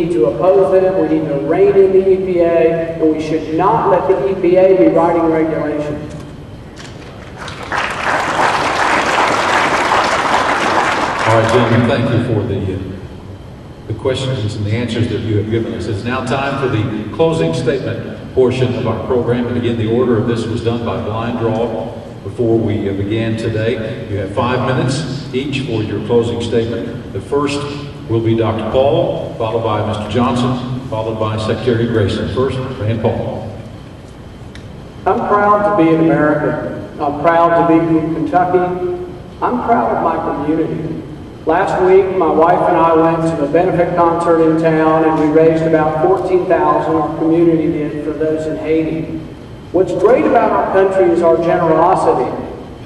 We need to oppose them, we need to rein in the EPA, and we should not let the EPA be writing regulations. All right, gentlemen, thank you for the questions and the answers that you have given us. It's now time for the closing statement portion of our program. And again, the order of this was done by blind draw before we began today. You have 5 minutes each for your closing statement. The first will be Dr. Paul, followed by Mr. Johnson, followed by Secretary Grayson. First, Rand Paul. I'm proud to be an American. I'm proud to be from Kentucky. I'm proud of my community. Last week, my wife and I went to a benefit concert in town, and we raised about $14,000, our community did, for those in Haiti. What's great about our country is our generosity.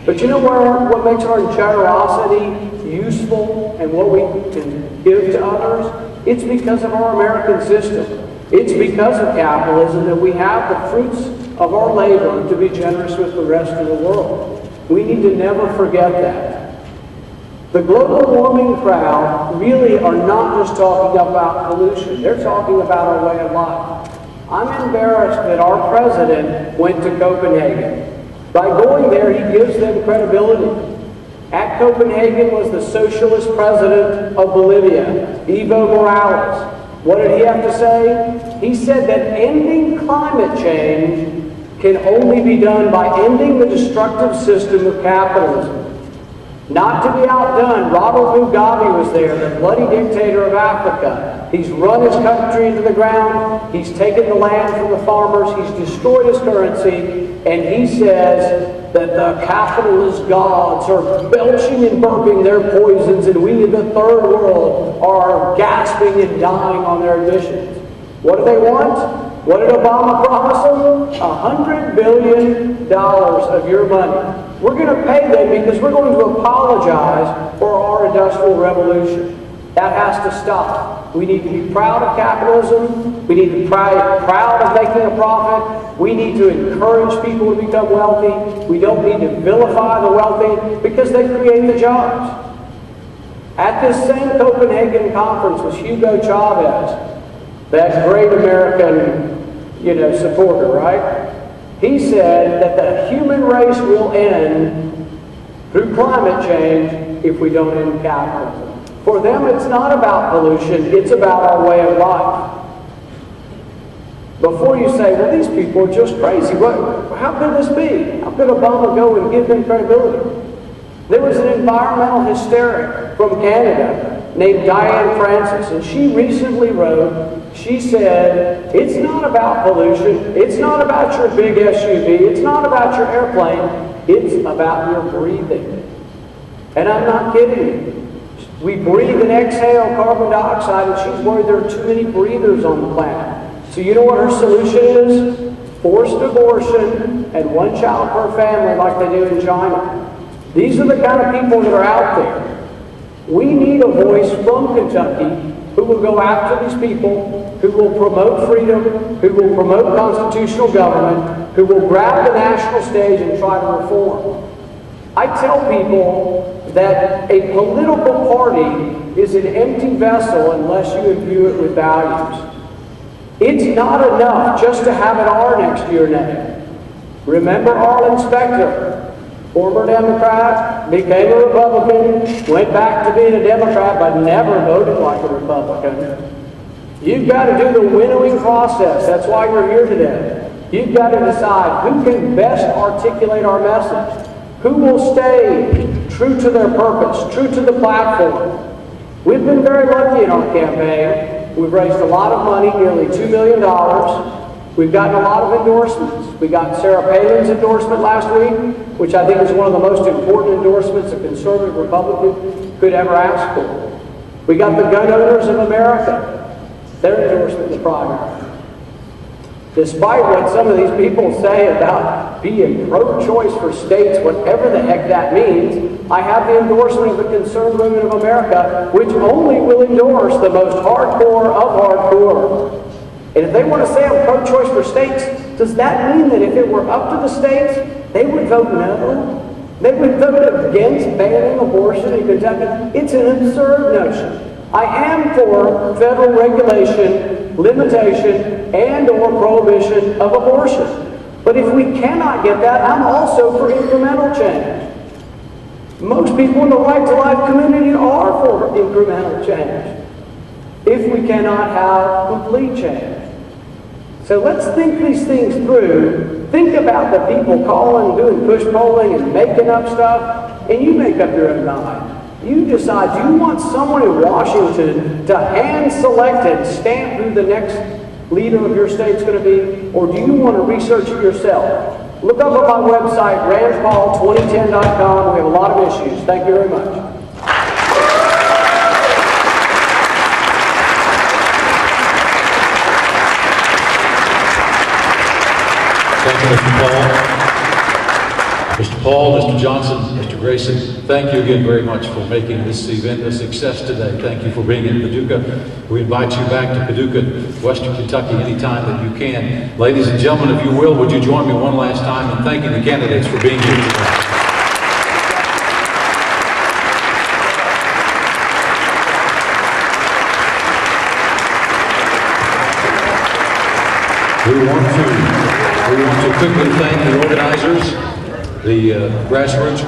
But you know what makes our generosity useful and what we can give to others? It's because of our American system. It's because of capitalism that we have the fruits of our labor to be generous with the rest of the world. We need to never forget that. The global warming crowd really are not just talking about pollution. They're talking about our way of life. I'm embarrassed that our president went to Copenhagen. By going there, he gives them credibility. At Copenhagen was the socialist president of Bolivia, Evo Morales. What did he have to say? He said that ending climate change can only be done by ending the destructive system of capitalism. Not to be outdone, Robert Mugabe was there, the bloody dictator of Africa. He's run his country into the ground, he's taken the land from the farmers, he's destroyed his currency, and he says that the capitalist gods are belching and burping their poisons, and we in the third world are gasping and dying on their emissions. What do they want? What did Obama promise them? $100 billion of your money. We're going to pay them because we're going to apologize for our industrial revolution. That has to stop. We need to be proud of capitalism. We need to be proud of making a profit. We need to encourage people to become wealthy. We don't need to vilify the wealthy because they create the jobs. At this same Copenhagen conference was Hugo Chavez, that great American, supporter, right? He said that the human race will end through climate change if we don't end capitalism. For them, it's not about pollution, it's about our way of life. Before you say, well, these people are just crazy, how could this be? How could Obama go and give them credibility? There was an environmental hysteric from Canada named Diane Francis, and she recently wrote, she said, it's not about pollution, it's not about your big SUV, it's not about your airplane, it's about your breathing. And I'm not kidding you. We breathe and exhale carbon dioxide, and she's worried there are too many breathers on the planet. So you know what her solution is? Forced abortion and one child per family like they do in China. These are the kind of people that are out there. We need a voice from Kentucky who will go after these people, who will promote freedom, who will promote constitutional government, who will grab the national stage and try to reform. I tell people that a political party is an empty vessel unless you imbue it with values. It's not enough just to have an R next to your name. Remember Arlen Specter? Former Democrat, became a Republican, went back to being a Democrat, but never voted like a Republican. You've got to do the winnowing process. That's why you're here today. You've got to decide who can best articulate our message, who will stay true to their purpose, true to the platform. We've been very lucky in our campaign. We've raised a lot of money, nearly $2 million. We've gotten a lot of endorsements. We got Sarah Palin's endorsement last week, which I think is one of the most important endorsements a conservative Republican could ever ask for. We got the Gun Owners of America, their endorsement in the primary. Despite what some of these people say about being pro-choice for states, whatever the heck that means, I have the endorsement of the Concerned Women of America, which only will endorse the most hardcore of hardcore. And if they want to say I'm pro-choice for states, does that mean that if it were up to the states, they would vote no? They would vote against banning abortion in Kentucky? It's an absurd notion. I am for federal regulation, limitation, and/or prohibition of abortion. But if we cannot get that, I'm also for incremental change. Most people in the right to life community are for incremental change, if we cannot have complete change. So let's think these things through. Think about the people calling, doing push polling, and making up stuff, and you make up your own mind. You decide, do you want someone in Washington to hand-select and stamp who the next leader of your state's going to be, or do you want to research it yourself? Look up on my website, randpaul2010.com. We have a lot of issues. Thank you very much. Thank you, Mr. Paul. Mr. Paul, Mr. Johnson, Mr. Grayson, thank you again very much for making this event a success today. Thank you for being in Paducah. We invite you back to Paducah, Western Kentucky, anytime that you can. Ladies and gentlemen, if you will, would you join me one last time in thanking the candidates for being here today? We want to quickly thank the organizers, the grassroots